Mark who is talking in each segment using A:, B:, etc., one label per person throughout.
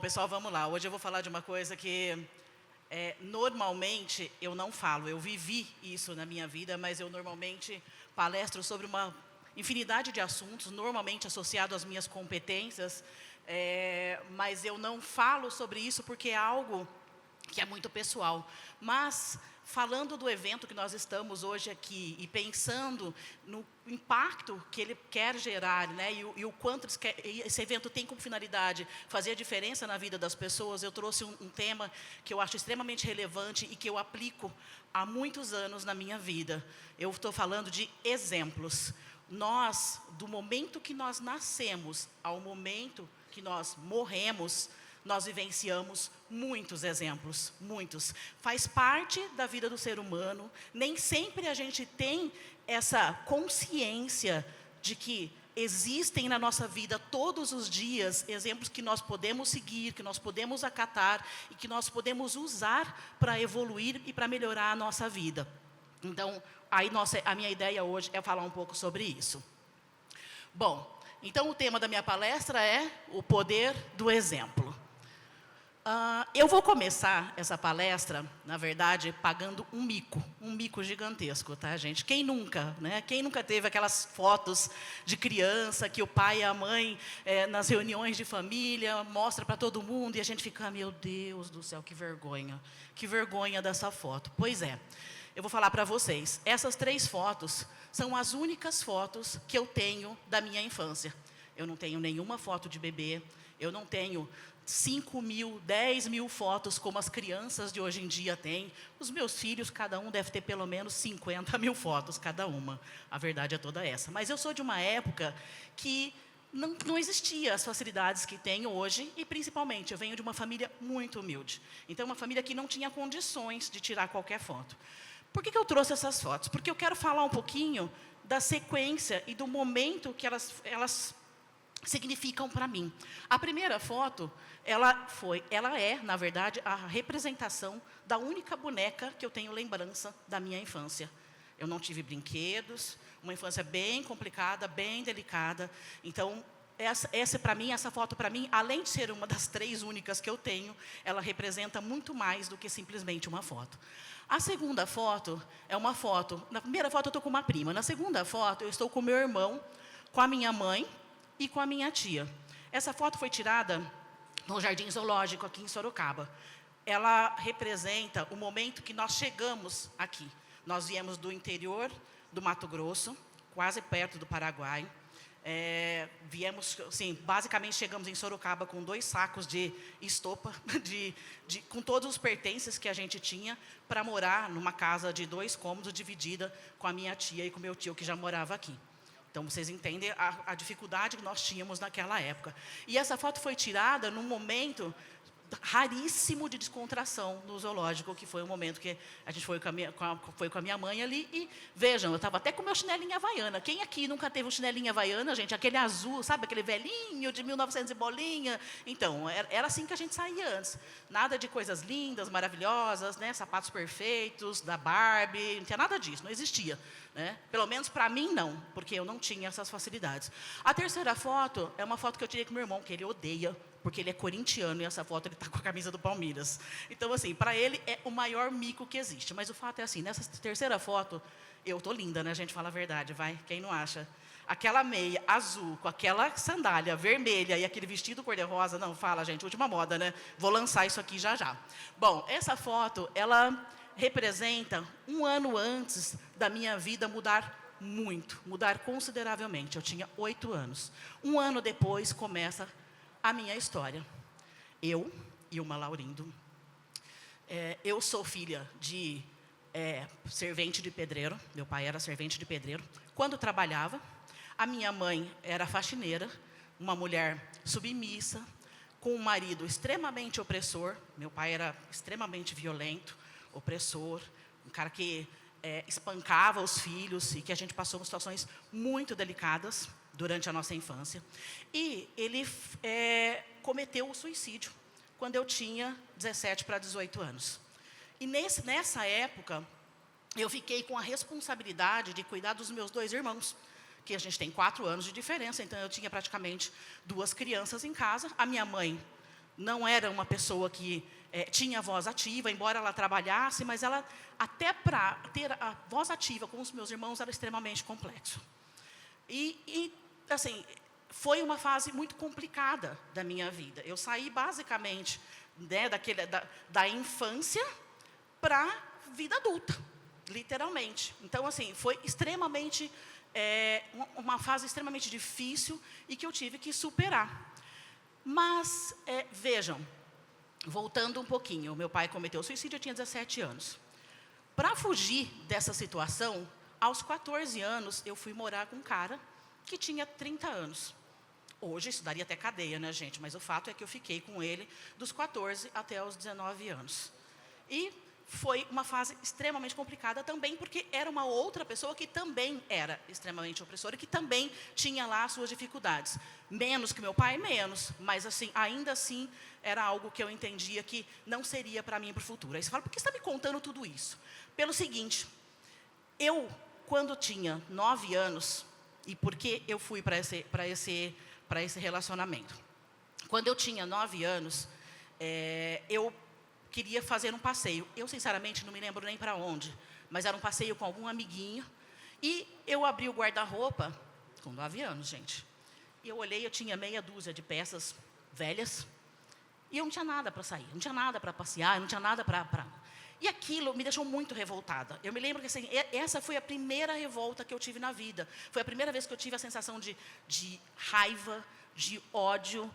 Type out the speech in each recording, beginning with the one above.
A: pessoal, vamos lá. Hoje eu vou falar de uma coisa que normalmente eu não falo. Eu vivi isso na minha vida, mas eu normalmente palestro sobre uma infinidade de assuntos, normalmente associado às minhas competências, mas eu não falo sobre isso porque é algo que é muito pessoal. Mas, falando do evento que nós estamos hoje aqui e pensando no impacto que ele quer gerar, né, e o quanto esse evento tem como finalidade fazer a diferença na vida das pessoas, eu trouxe um tema que eu acho extremamente relevante e que eu aplico há muitos anos na minha vida. Eu estou falando de exemplos. Nós, do momento que nós nascemos ao momento que nós morremos, nós vivenciamos muitos exemplos, muitos. Faz parte da vida do ser humano. Nem sempre a gente tem essa consciência de que existem na nossa vida todos os dias exemplos que nós podemos seguir, que nós podemos acatar e que nós podemos usar para evoluir e para melhorar a nossa vida. Então, a minha ideia hoje é falar um pouco sobre isso. Bom, então o tema da minha palestra é o poder do exemplo. Eu vou começar essa palestra, na verdade, pagando um mico gigantesco, tá, gente? Quem nunca, né? Quem nunca teve aquelas fotos de criança que o pai e a mãe, nas reuniões de família, mostra para todo mundo e a gente fica, meu Deus do céu, que vergonha dessa foto. Pois é, eu vou falar para vocês, essas 3 fotos são as únicas fotos que eu tenho da minha infância. Eu não tenho nenhuma foto de bebê, eu não tenho 5.000, 10.000 fotos como as crianças de hoje em dia têm. Os meus filhos, cada um deve ter pelo menos 50.000 fotos cada uma. A verdade é toda essa. Mas eu sou de uma época que não existia as facilidades que tem hoje e, principalmente, eu venho de uma família muito humilde. Então, uma família que não tinha condições de tirar qualquer foto. Por que eu trouxe essas fotos? Porque eu quero falar um pouquinho da sequência e do momento que elas significam para mim. A primeira foto, ela é, na verdade, a representação da única boneca que eu tenho lembrança da minha infância. Eu não tive brinquedos, uma infância bem complicada, bem delicada. Então, essa foto para mim, além de ser uma das 3 únicas que eu tenho, ela representa muito mais do que simplesmente uma foto. A segunda foto é uma foto, na primeira foto eu estou com uma prima, na segunda foto eu estou com meu irmão, com a minha mãe e com a minha tia. Essa foto foi tirada no Jardim Zoológico, aqui em Sorocaba. Ela representa o momento que nós chegamos aqui. Nós viemos do interior do Mato Grosso, quase perto do Paraguai. Viemos, assim, basicamente chegamos em Sorocaba com 2 sacos de estopa, com todos os pertences que a gente tinha, para morar numa casa de 2 cômodos, dividida com a minha tia e com o meu tio, que já morava aqui. Então, vocês entendem a dificuldade que nós tínhamos naquela época. E essa foto foi tirada num momento raríssimo de descontração no zoológico, que foi o momento que a gente foi com a minha mãe ali. E vejam, eu estava até com meu chinelinho havaiana. Quem aqui nunca teve um chinelinho havaiana, gente? Aquele azul, sabe? Aquele velhinho de 1900 e bolinha. Então, era assim que a gente saía antes. Nada de coisas lindas, maravilhosas, né? Sapatos perfeitos, da Barbie, não tinha nada disso, não existia. Né? Pelo menos para mim não, porque eu não tinha essas facilidades. A terceira foto é uma foto que eu tirei com meu irmão, que ele odeia, porque ele é corintiano e essa foto ele está com a camisa do Palmeiras. Então, assim, para ele é o maior mico que existe. Mas o fato é assim, nessa terceira foto, eu tô linda, né? A gente fala a verdade, vai, quem não acha? Aquela meia azul, com aquela sandália vermelha e aquele vestido cor-de-rosa, não, fala, gente, última moda, né? Vou lançar isso aqui já já. Bom, essa foto, ela representa 1 ano antes da minha vida mudar muito, mudar consideravelmente. Eu tinha 8 anos. 1 ano depois começa a minha história. Eu e uma Laurindo. Eu sou filha de servente de pedreiro. Meu pai era servente de pedreiro. Quando trabalhava, a minha mãe era faxineira, uma mulher submissa, com um marido extremamente opressor. Meu pai era extremamente violento, opressor, um cara que espancava os filhos e que a gente passou por situações muito delicadas durante a nossa infância. E ele cometeu o suicídio quando eu tinha 17 para 18 anos. E nessa época, eu fiquei com a responsabilidade de cuidar dos meus 2 irmãos, que a gente tem 4 anos de diferença, então eu tinha praticamente 2 crianças em casa. A minha mãe não era uma pessoa que tinha voz ativa, embora ela trabalhasse, mas ela, até para ter a voz ativa com os meus irmãos, era extremamente complexo. E assim, foi uma fase muito complicada da minha vida. Eu saí basicamente, né, da infância para a vida adulta, literalmente. Então, assim, foi extremamente, uma fase extremamente difícil e que eu tive que superar. Mas, vejam, voltando um pouquinho, meu pai cometeu suicídio, eu tinha 17 anos. Para fugir dessa situação, aos 14 anos, eu fui morar com um cara que tinha 30 anos. Hoje, isso daria até cadeia, né, gente? Mas o fato é que eu fiquei com ele dos 14 até os 19 anos. E foi uma fase extremamente complicada também, porque era uma outra pessoa que também era extremamente opressora, que também tinha lá as suas dificuldades. Menos que meu pai, menos, mas assim, ainda assim, era algo que eu entendia que não seria para mim para o futuro. Aí você fala, por que você está me contando tudo isso? Pelo seguinte, eu, quando tinha 9 anos, e por que eu fui para esse relacionamento? Quando eu tinha 9 anos, eu queria fazer um passeio. Eu, sinceramente, não me lembro nem para onde, mas era um passeio com algum amiguinho. E eu abri o guarda-roupa, com 9 anos, gente. E eu olhei, eu tinha meia dúzia de peças velhas. E eu não tinha nada para sair, não tinha nada para passear, não tinha nada para... E aquilo me deixou muito revoltada. Eu me lembro que assim, essa foi a primeira revolta que eu tive na vida. Foi a primeira vez que eu tive a sensação de raiva, de ódio,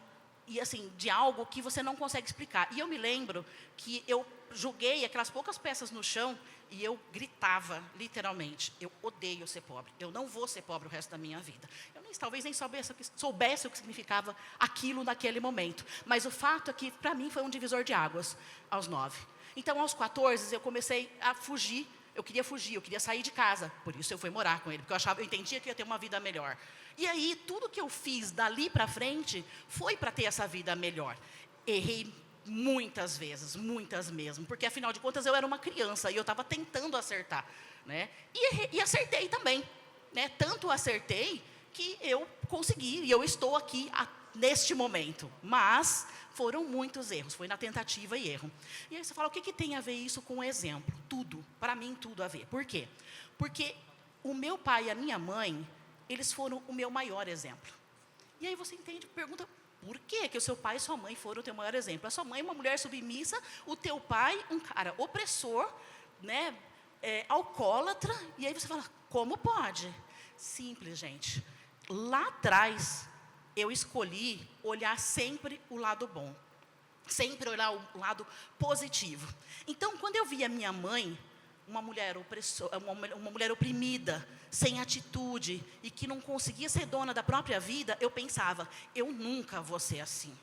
A: e assim, de algo que você não consegue explicar. E eu me lembro que eu joguei aquelas poucas peças no chão e eu gritava, literalmente, eu odeio ser pobre, eu não vou ser pobre o resto da minha vida. Eu talvez nem soubesse o que significava aquilo naquele momento. Mas o fato é que, para mim, foi um divisor de águas aos 9. Então, aos 14, eu comecei a fugir. Eu queria sair de casa. Por isso eu fui morar com ele, porque eu entendia que ia ter uma vida melhor. E aí, tudo que eu fiz dali para frente, foi para ter essa vida melhor. Errei muitas vezes, muitas mesmo, porque afinal de contas eu era uma criança e eu estava tentando acertar, né? E acertei também, né? Tanto acertei que eu consegui e eu estou aqui neste momento. Mas foram muitos erros, foi na tentativa e erro. E aí você fala, o que tem a ver isso com o exemplo? Tudo, para mim tudo a ver. Por quê? Porque o meu pai e a minha mãe, eles foram o meu maior exemplo. E aí você entende, pergunta, por que o seu pai e sua mãe foram o teu maior exemplo? A sua mãe é uma mulher submissa, o teu pai um cara opressor, né, alcoólatra, e aí você fala, como pode? Simples, gente. Lá atrás, eu escolhi olhar sempre o lado bom, sempre olhar o lado positivo. Então, quando eu via minha mãe, uma mulher uma mulher oprimida, sem atitude, e que não conseguia ser dona da própria vida, eu pensava, eu nunca vou ser assim.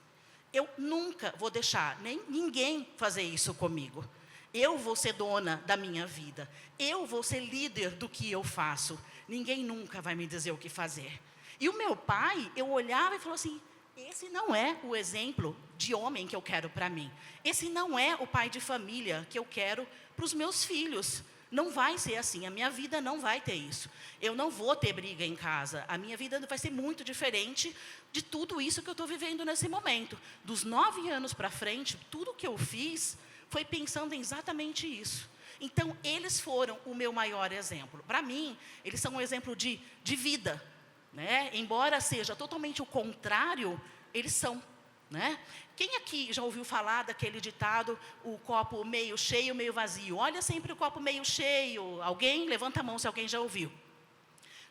A: Eu nunca vou deixar ninguém fazer isso comigo. Eu vou ser dona da minha vida. Eu vou ser líder do que eu faço. Ninguém nunca vai me dizer o que fazer. E o meu pai, eu olhava e falava assim, esse não é o exemplo de homem que eu quero para mim. Esse não é o pai de família que eu quero para os meus filhos. Não vai ser assim, a minha vida não vai ter isso. Eu não vou ter briga em casa. A minha vida vai ser muito diferente de tudo isso que eu estou vivendo nesse momento. Dos 9 anos para frente, tudo que eu fiz foi pensando em exatamente isso. Então, eles foram o meu maior exemplo. Para mim, eles são um exemplo de vida. Né? Embora seja totalmente o contrário, eles são. Né? Quem aqui já ouviu falar daquele ditado, o copo meio cheio, meio vazio? Olha sempre o copo meio cheio. Alguém? Levanta a mão se alguém já ouviu.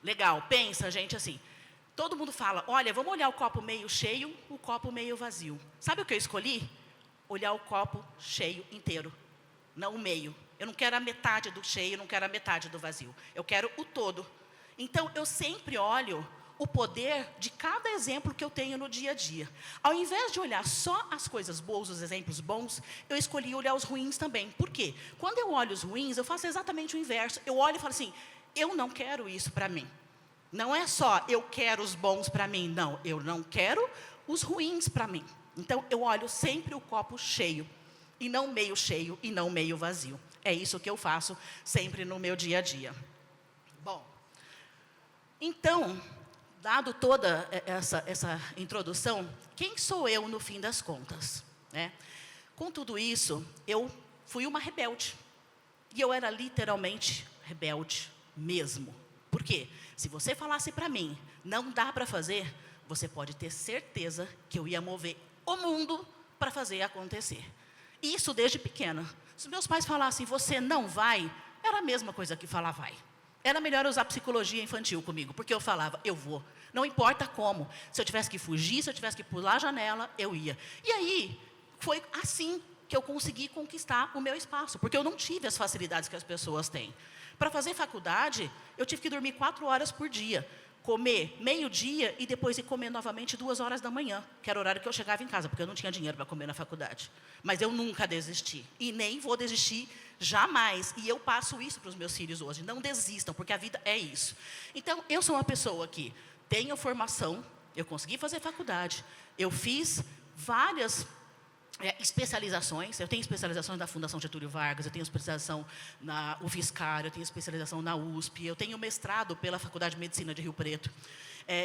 A: Legal, pensa, gente, assim. Todo mundo fala, olha, vamos olhar o copo meio cheio, o copo meio vazio. Sabe o que eu escolhi? Olhar o copo cheio inteiro, não o meio. Eu não quero a metade do cheio, não quero a metade do vazio. Eu quero o todo. Então, eu sempre olho o poder de cada exemplo que eu tenho no dia a dia. Ao invés de olhar só as coisas boas, os exemplos bons, eu escolhi olhar os ruins também. Por quê? Quando eu olho os ruins, eu faço exatamente o inverso. Eu olho e falo assim, eu não quero isso para mim. Não é só eu quero os bons para mim, não. Eu não quero os ruins para mim. Então, eu olho sempre o copo cheio, e não meio cheio, e não meio vazio. É isso que eu faço sempre no meu dia a dia. Bom, então, dado toda essa introdução, quem sou eu no fim das contas? né? Com tudo isso, eu fui uma rebelde. E eu era literalmente rebelde mesmo. Por quê? Se você falasse para mim, não dá para fazer, você pode ter certeza que eu ia mover o mundo para fazer acontecer. Isso desde pequena. Se meus pais falassem, você não vai, era a mesma coisa que falar vai. Era melhor usar psicologia infantil comigo, porque eu falava, eu vou. Não importa como. Se eu tivesse que fugir, se eu tivesse que pular a janela, eu ia. E aí, foi assim que eu consegui conquistar o meu espaço, porque eu não tive as facilidades que as pessoas têm. Para fazer faculdade, eu tive que dormir 4 horas por dia, comer meio-dia e depois ir comer novamente 2 horas da manhã, que era o horário que eu chegava em casa, porque eu não tinha dinheiro para comer na faculdade. Mas eu nunca desisti, e nem vou desistir jamais. E eu passo isso para os meus filhos hoje, não desistam, porque a vida é isso. Então, eu sou uma pessoa que tenho formação, eu consegui fazer faculdade, eu fiz várias especializações. Eu tenho especializações da Fundação Getúlio Vargas, eu tenho especialização na UFSCar, eu tenho especialização na USP, eu tenho mestrado pela Faculdade de Medicina de Rio Preto.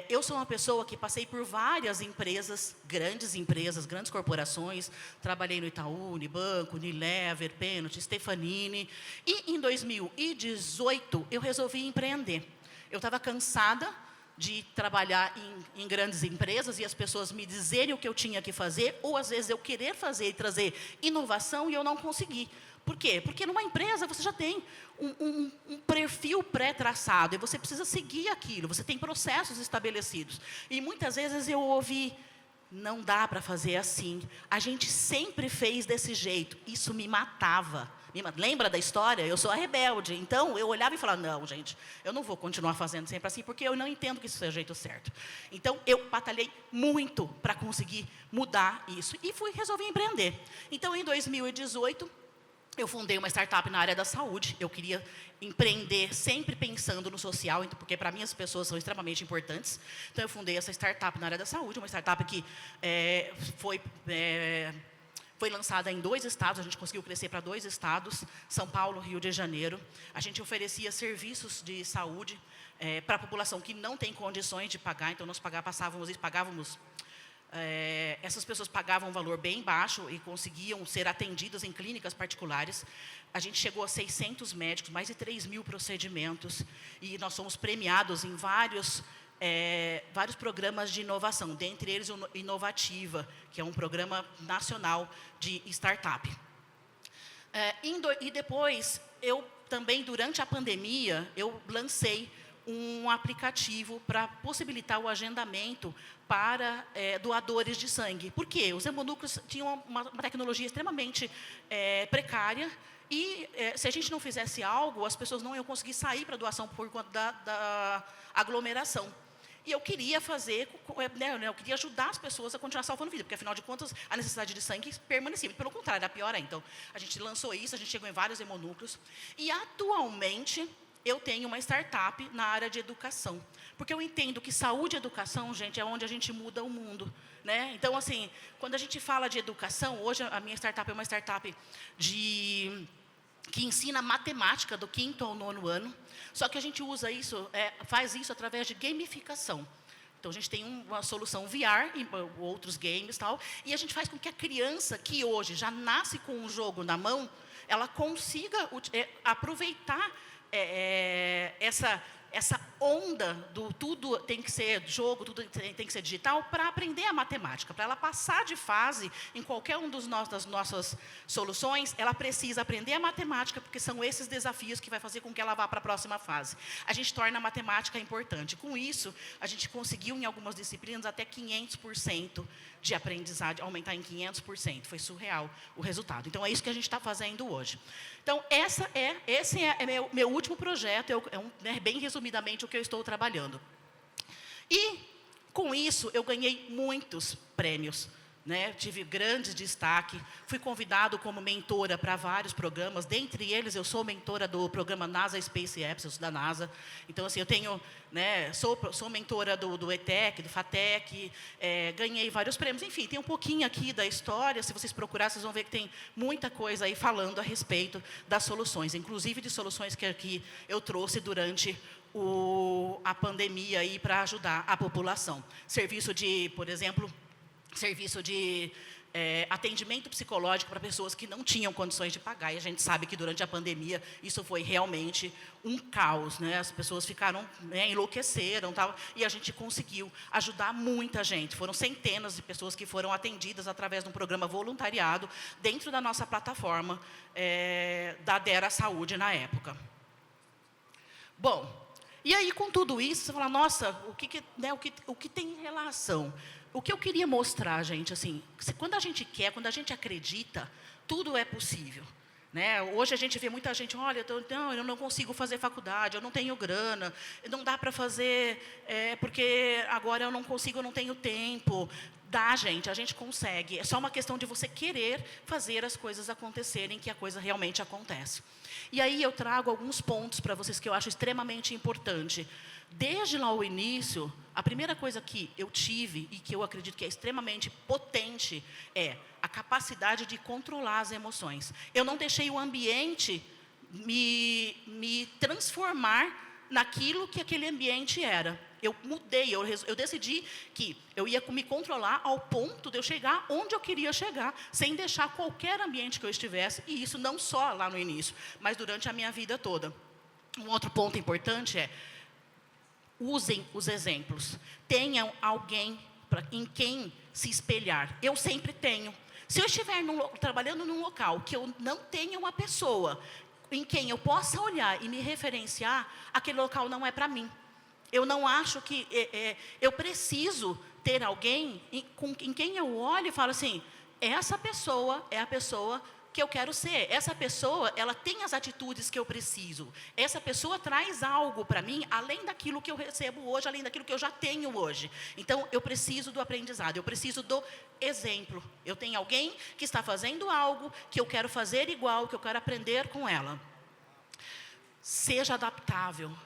A: Eu sou uma pessoa que passei por várias empresas, grandes corporações, trabalhei no Itaú, Unibanco, Unilever, Pênalti, Stefanini, e em 2018 eu resolvi empreender. Eu estava cansada de trabalhar em grandes empresas e as pessoas me dizerem o que eu tinha que fazer, ou às vezes eu querer fazer e trazer inovação e eu não conseguir. Por quê? Porque numa empresa você já tem um perfil pré-traçado e você precisa seguir aquilo, você tem processos estabelecidos. E muitas vezes eu ouvi, não dá para fazer assim, a gente sempre fez desse jeito, isso me matava. Lembra da história? Eu sou a rebelde. Então, eu olhava e falava, não, gente, eu não vou continuar fazendo sempre assim, porque eu não entendo que isso seja o jeito certo. Então, eu batalhei muito para conseguir mudar isso. E resolvi empreender. Então, em 2018, eu fundei uma startup na área da saúde. Eu queria empreender sempre pensando no social, porque para mim as pessoas são extremamente importantes. Então, eu fundei essa startup na área da saúde, uma startup que foi lançada em 2 estados, a gente conseguiu crescer para 2 estados, São Paulo, Rio de Janeiro. A gente oferecia serviços de saúde para a população que não tem condições de pagar, então nós pagávamos, essas pessoas pagavam um valor bem baixo e conseguiam ser atendidas em clínicas particulares. A gente chegou a 600 médicos, mais de 3.000 procedimentos, e nós somos premiados em vários programas de inovação, dentre eles o Inovativa, que é um programa nacional de startup. E depois, eu também, durante a pandemia, eu lancei um aplicativo para possibilitar o agendamento para doadores de sangue. Por quê? Os hemonúcleos tinham uma tecnologia extremamente precária, e se a gente não fizesse algo, as pessoas não iam conseguir sair para doação por conta da aglomeração. E eu queria eu queria ajudar as pessoas a continuar salvando vida, porque afinal de contas a necessidade de sangue permanecia. Pelo contrário, era pior ainda. Então, a gente lançou isso, a gente chegou em vários hemonúcleos. E atualmente eu tenho uma startup na área de educação. Porque eu entendo que saúde e educação, gente, é onde a gente muda o mundo, né? Então, assim, quando a gente fala de educação, hoje a minha startup é uma startup que ensina matemática do 5º ao 9º ano, só que a gente usa isso, faz isso através de gamificação. Então, a gente tem uma solução VR e outros games e tal, e a gente faz com que a criança, que hoje já nasce com um jogo na mão, ela consiga aproveitar essa onda do tudo tem que ser jogo, tudo tem que ser digital, para aprender a matemática. Para ela passar de fase em qualquer um das nossas soluções, ela precisa aprender a matemática, porque são esses desafios que vai fazer com que ela vá para a próxima fase. A gente torna a matemática importante. Com isso, a gente conseguiu, em algumas disciplinas, até 500% de aprendizagem, aumentar em 500%. Foi surreal o resultado. Então, é isso que a gente está fazendo hoje. Então, esse é meu último projeto, bem resumidamente o que eu estou trabalhando. E, com isso, eu ganhei muitos prêmios, né? Tive grande destaque, fui convidado como mentora para vários programas, dentre eles eu sou mentora do programa NASA Space Apps, eu sou da NASA. Então, assim, eu tenho, né, sou mentora do ETEC, do FATEC, ganhei vários prêmios. Enfim, tem um pouquinho aqui da história, se vocês procurarem, vocês vão ver que tem muita coisa aí falando a respeito das soluções, inclusive de soluções que aqui eu trouxe durante a pandemia aí para ajudar a população. Serviço de, por exemplo, serviço de atendimento psicológico para pessoas que não tinham condições de pagar. E a gente sabe que durante a pandemia isso foi realmente um caos, né? As pessoas ficaram, enlouqueceram, tal, e a gente conseguiu ajudar muita gente. Foram centenas de pessoas que foram atendidas através de um programa voluntariado dentro da nossa plataforma da Dera Saúde na época. Bom, e aí com tudo isso, você fala, nossa, o que tem relação? O que eu queria mostrar, gente, assim, quando a gente quer, quando a gente acredita, tudo é possível. Né? Hoje a gente vê muita gente, olha, eu não consigo fazer faculdade, eu não tenho grana, não dá para fazer, porque agora eu não consigo, eu não tenho tempo. Dá, gente, a gente consegue. É só uma questão de você querer fazer as coisas acontecerem, que a coisa realmente acontece. E aí eu trago alguns pontos para vocês que eu acho extremamente importante. Desde lá o início, a primeira coisa que eu tive e que eu acredito que é extremamente potente é a capacidade de controlar as emoções. Eu não deixei o ambiente me transformar naquilo que aquele ambiente era. Eu mudei, eu decidi que eu ia me controlar ao ponto de eu chegar onde eu queria chegar, sem deixar qualquer ambiente que eu estivesse, e isso não só lá no início, mas durante a minha vida toda. Um outro ponto importante é, usem os exemplos. Tenham alguém em quem se espelhar. Eu sempre tenho. Se eu estiver trabalhando num local que eu não tenha uma pessoa em quem eu possa olhar e me referenciar, aquele local não é para mim. Eu não acho que... eu preciso ter alguém em quem eu olho e falo assim, essa pessoa é a pessoa que eu quero ser. Essa pessoa, ela tem as atitudes que eu preciso. Essa pessoa traz algo para mim, além daquilo que eu recebo hoje, além daquilo que eu já tenho hoje. Então, eu preciso do aprendizado, eu preciso do exemplo. Eu tenho alguém que está fazendo algo que eu quero fazer igual, que eu quero aprender com ela. Seja adaptável.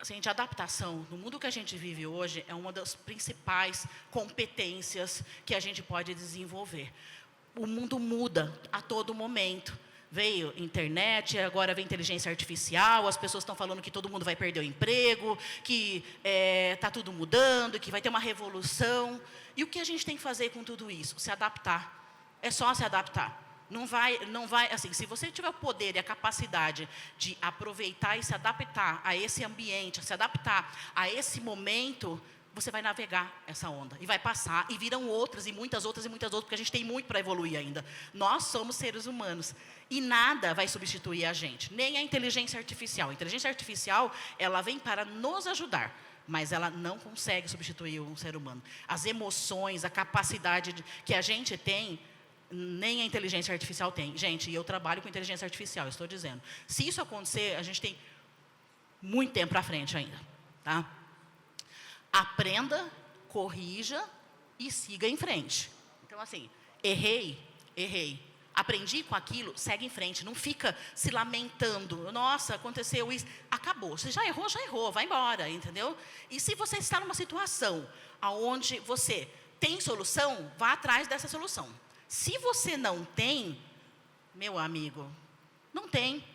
A: Gente, a adaptação, no mundo que a gente vive hoje, é uma das principais competências que a gente pode desenvolver. O mundo muda a todo momento. Veio internet, agora vem inteligência artificial, as pessoas estão falando que todo mundo vai perder o emprego, que está tudo mudando, que vai ter uma revolução. E o que a gente tem que fazer com tudo isso? Se adaptar. É só se adaptar. Não vai, assim, se você tiver o poder e a capacidade de aproveitar e se adaptar a esse ambiente, se adaptar a esse momento, você vai navegar essa onda e vai passar, e virão outras, e muitas outras, e muitas outras, porque a gente tem muito para evoluir ainda. Nós somos seres humanos, e nada vai substituir a gente, nem a inteligência artificial. A inteligência artificial, ela vem para nos ajudar, mas ela não consegue substituir um ser humano. As emoções, a capacidade que a gente tem, nem a inteligência artificial tem. Gente, eu trabalho com inteligência artificial, estou dizendo. Se isso acontecer, a gente tem muito tempo para frente ainda, tá? Aprenda, corrija e siga em frente. Então, assim, errei. Aprendi com aquilo, segue em frente. Não fica se lamentando. Nossa, aconteceu isso. Acabou. Você já errou, vai embora, entendeu? E se você está numa situação onde você tem solução, vá atrás dessa solução. Se você não tem, meu amigo, não tem.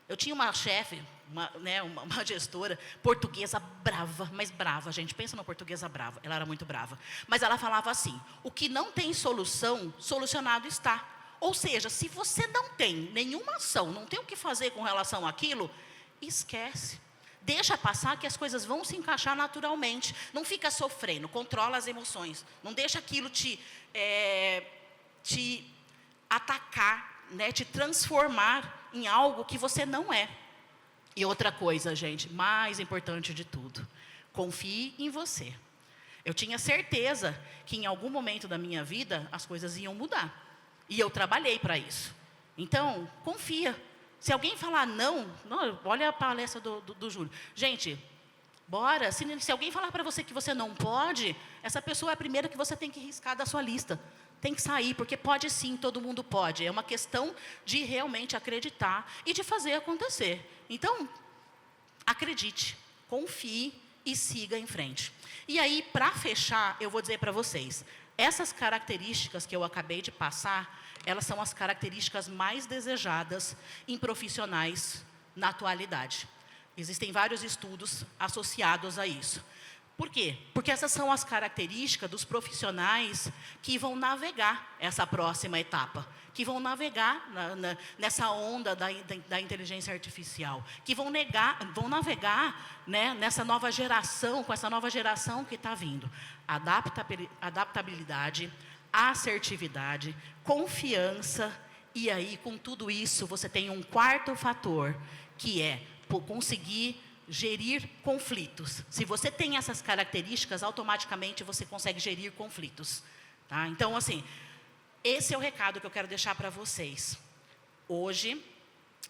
A: Eu tinha uma chefe, uma gestora portuguesa brava, mas brava, gente, pensa numa portuguesa brava, ela era muito brava. Mas ela falava assim, o que não tem solução, solucionado está. Ou seja, se você não tem nenhuma ação, não tem o que fazer com relação àquilo, esquece. Deixa passar que as coisas vão se encaixar naturalmente. Não fica sofrendo, controla as emoções. Não deixa aquilo te atacar, né, te transformar em algo que você não é. E outra coisa, gente, mais importante de tudo, confie em você. Eu tinha certeza que em algum momento da minha vida as coisas iam mudar. E eu trabalhei para isso. Então, confia. Se alguém falar não, olha a palestra do Júlio. Gente, bora. Se alguém falar para você que você não pode, essa pessoa é a primeira que você tem que riscar da sua lista. Tem que sair, porque pode sim, todo mundo pode. É uma questão de realmente acreditar e de fazer acontecer. Então, acredite, confie e siga em frente. E aí, para fechar, eu vou dizer para vocês, essas características que eu acabei de passar, elas são as características mais desejadas em profissionais na atualidade. Existem vários estudos associados a isso. Por quê? Porque essas são as características dos profissionais que vão navegar essa próxima etapa, que vão navegar nessa onda da inteligência artificial, que vão navegar, né, nessa nova geração, com essa nova geração que está vindo. Adaptabilidade, assertividade, confiança, e aí com tudo isso você tem um quarto fator, que é conseguir gerir conflitos. Se você tem essas características, automaticamente você consegue gerir conflitos. Tá? Então, assim, esse é o recado que eu quero deixar para vocês. Hoje,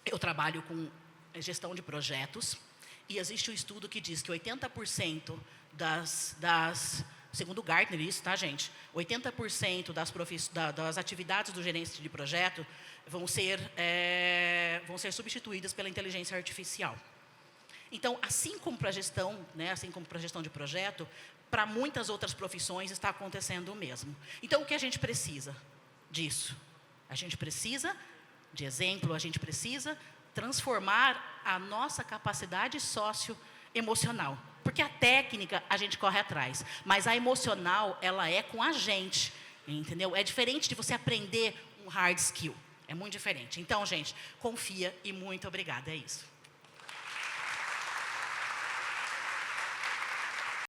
A: eu trabalho com gestão de projetos, e existe um estudo que diz que 80% segundo Gartner isso, tá, gente? 80% das atividades do gerente de projeto vão ser substituídas pela inteligência artificial. Então, assim como para a gestão, né, assim como para a gestão de projeto, para muitas outras profissões está acontecendo o mesmo. Então, o que a gente precisa disso? A gente precisa de exemplo, a gente precisa transformar a nossa capacidade socioemocional. Porque a técnica a gente corre atrás, mas a emocional, ela é com a gente, entendeu? É diferente de você aprender um hard skill, é muito diferente. Então, gente, confia e muito obrigada, é isso.